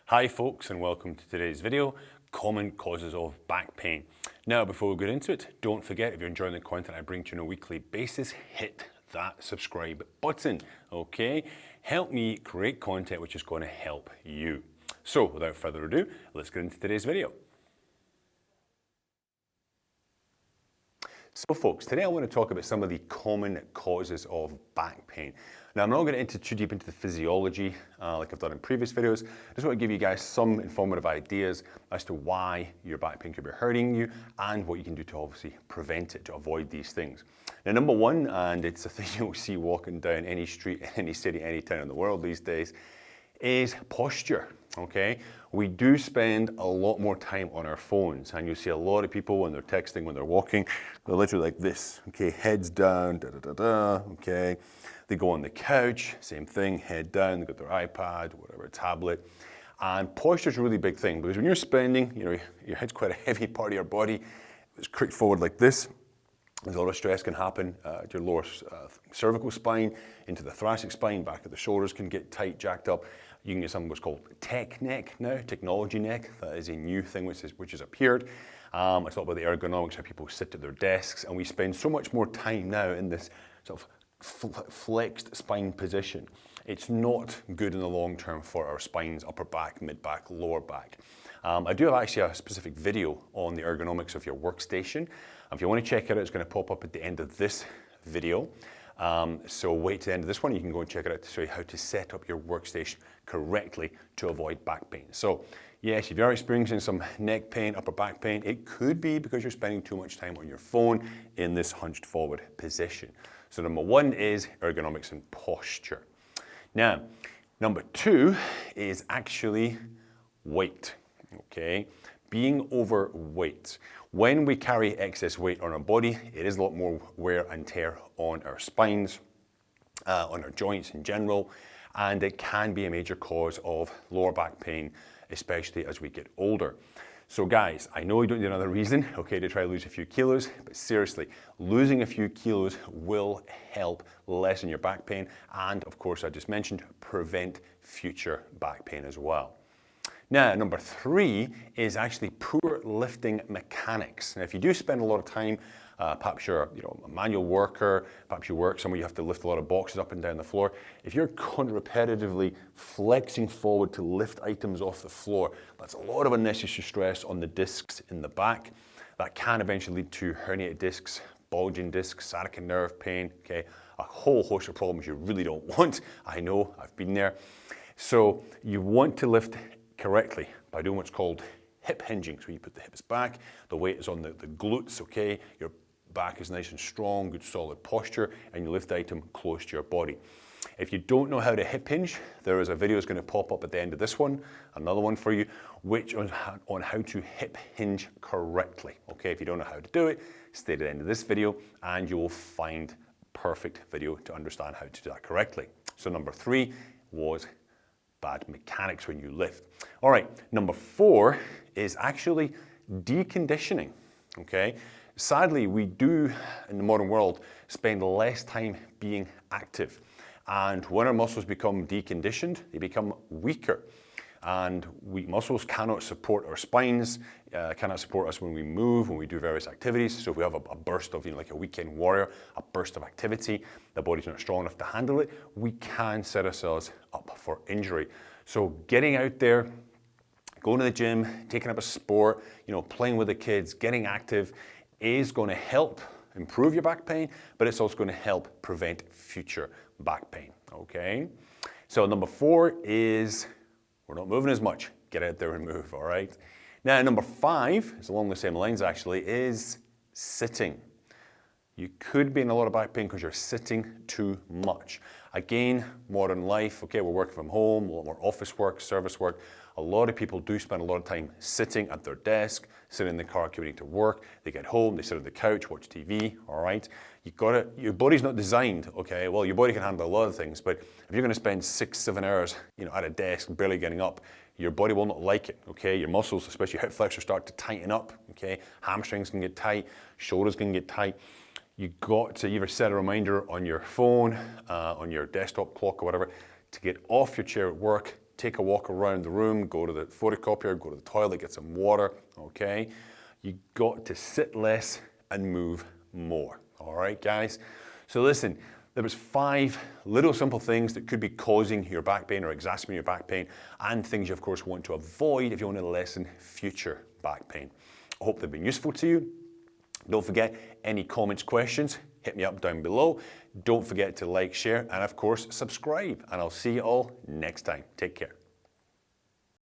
Hi folks, and welcome to today's video, common causes of back pain. Now before we get into it, don't forget, if you're enjoying the content I bring to you on a weekly basis, hit that subscribe button, okay? Help me create content which is going to help you. So without further ado, let's get into today's video. So folks, today I want to talk about some of the common causes of back pain. Now I'm not going to enter too deep into the physiology like I've done in previous videos. I just want to give you guys some informative ideas as to why your back pain could be hurting you and what you can do to obviously prevent it, to avoid these things. Now number one, and it's a thing you'll see walking down any street, any city, any town in the world these days, is posture, okay? We do spend a lot more time on our phones, and you see a lot of people when they're texting, when they're walking, they're literally like this, okay? Heads down, okay? They go on the couch, same thing, head down, they got their iPad, whatever, tablet. And posture's a really big thing, because when you're spending, your head's quite a heavy part of your body, it's cricked forward like this. There's a lot of stress can happen to your lower cervical spine, into the thoracic spine, back of the shoulders can get tight, jacked up. You can get something what's called tech neck now, technology neck. That is a new thing which has appeared. It's all about the ergonomics, how people sit at their desks, and we spend so much more time now in this sort of flexed spine position. It's not good in the long term for our spines, upper back, mid back, lower back. I do have actually a specific video on the ergonomics of your workstation. If you want to check it out, it's going to pop up at the end of this video. So wait to the end of this one, you can go and check it out to show you how to set up your workstation correctly to avoid back pain. So yes, if you're experiencing some neck pain, upper back pain, it could be because you're spending too much time on your phone in this hunched forward position. So number one is ergonomics and posture. Now, number two is actually weight, okay? Being overweight. When we carry excess weight on our body, it is a lot more wear and tear on our spines, on our joints in general, and it can be a major cause of lower back pain, especially as we get older. So guys, I know you don't need another reason, okay, to try to lose a few kilos, but seriously, losing a few kilos will help lessen your back pain and, of course, I just mentioned, prevent future back pain as well. Now, number three is actually poor lifting mechanics. Now, if you do spend a lot of time, perhaps you're a manual worker, perhaps you work somewhere you have to lift a lot of boxes up and down the floor. If you're repetitively flexing forward to lift items off the floor, that's a lot of unnecessary stress on the discs in the back. That can eventually lead to herniated discs, bulging discs, sciatica nerve pain, okay? A whole host of problems you really don't want. I know, I've been there. So you want to lift correctly by doing what's called hip hinging. So you put the hips back, the weight is on the glutes, okay? Your back is nice and strong, good solid posture, and you lift the item close to your body. If you don't know how to hip hinge, there is a video that's going to pop up at the end of this one, another one for you, which on how to hip hinge correctly. Okay, if you don't know how to do it, stay at the end of this video and you will find perfect video to understand how to do that correctly. So number three was bad mechanics when you lift. All right, number four is actually deconditioning, okay? Sadly, we do, in the modern world, spend less time being active. And when our muscles become deconditioned, they become weaker. And weak muscles cannot support our spines, cannot support us when we move, when we do various activities. So if we have a burst of, like a weekend warrior, a burst of activity, the body's not strong enough to handle it, we can set ourselves up for injury. So getting out there, going to the gym, taking up a sport, playing with the kids, getting active is going to help improve your back pain, but it's also going to help prevent future back pain, okay? So number four is we're not moving as much. Get out there and move, all right? Now, number five, is along the same lines actually, is sitting. You could be in a lot of back pain because you're sitting too much. Again, modern life, okay, we're working from home, a lot more office work, service work. A lot of people do spend a lot of time sitting at their desk, sitting in the car commuting to work. They get home, they sit on the couch, watch TV, all right? Your body's not designed, okay? Well, your body can handle a lot of things, but if you're gonna spend 6-7 hours, at a desk, barely getting up, your body will not like it, okay? Your muscles, especially your hip flexors, start to tighten up, okay? Hamstrings can get tight, shoulders can get tight. You got to either set a reminder on your phone, on your desktop clock or whatever, to get off your chair at work, take a walk around the room, go to the photocopier, go to the toilet, get some water, okay? You got to sit less and move more, all right, guys? So listen, there was 5 little simple things that could be causing your back pain or exacerbating your back pain, and things you of course want to avoid if you want to lessen future back pain. I hope they've been useful to you. Don't forget, any comments, questions, hit me up down below. Don't forget to like, share, and of course, subscribe. And I'll see you all next time. Take care.